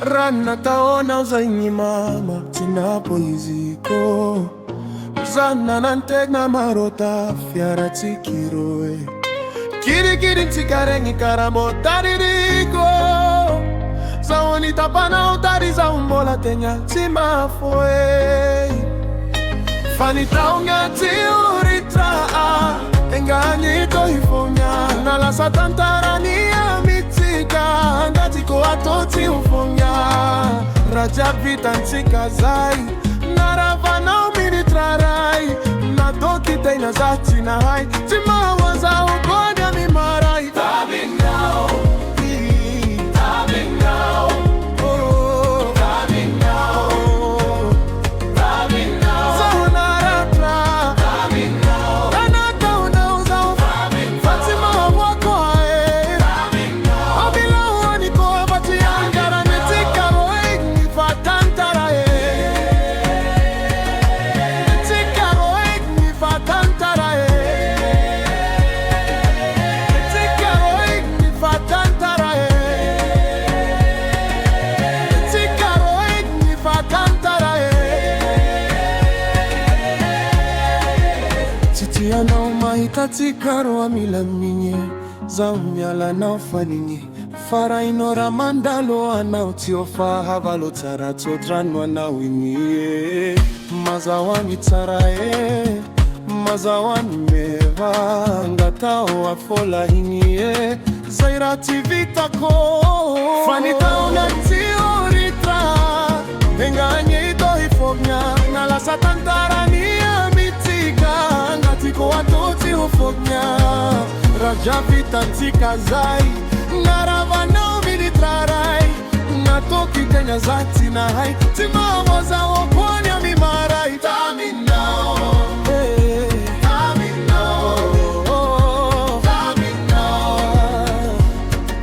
Rana taona uzainyi mama tinapo iziko Zana nantegna marota fiara tikiroe Kiri kiri tikarengi karamo taririko Zawoni tapana utari za umbola tenya tima foe Fani taunga tiuritra Enganyi to ifonya Nalasa tantarani mitika Ngatiko atoti ufonya Raja vitantika zai Naravana umini trarai Natoki teina zati na hai Tima waza ukonya mimarai Coming now Coming now Oh Coming now Coming now Zahunaratra Coming now Tanaka unauza Coming now Fatima wako hae Coming now Obila uaniko bati angara Netika roe nifatantara Netika roe nifatantara Netika roe nifatantara Netika roe nifatantara Titi anauma itatika roa mila minye Zaumyala na ufaninye Fara inora mandalo anautiofa Havalo tarato dranwa na winye Mazawani tarae Mazawani meva Ngatao afola hinie Zairati vitako Fanita unatioritra Enganye ito ifognya Nalasa tantarania mitika Ngatiko watoti ufognya Raja vitantika zai Naravana umini trarai Natoki tenya zati na hai Tima waza wakonya mimarai Coming now Coming now Coming now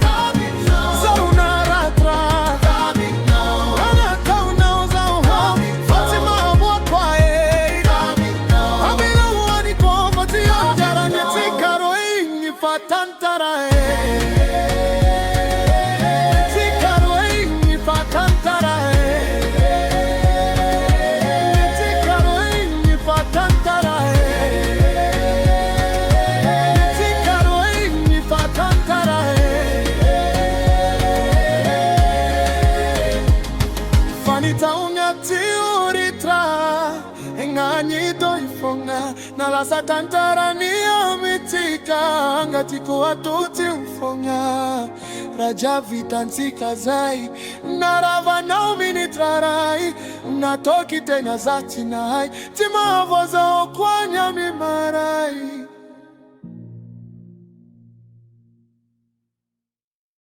Coming now Zahunaratra Coming now Anaka unauza uho Fatima wakwae Coming now Abila uaniko Fati anjara Netika roe nifatantara Fanitaunga tiuritra Enganyi to ifonga Nalasa tantarani mitika Ngatiko atuti ufonga Raja vitantika zai Naravana umini trarai Natoki tenya zati na hai Tima voza okwa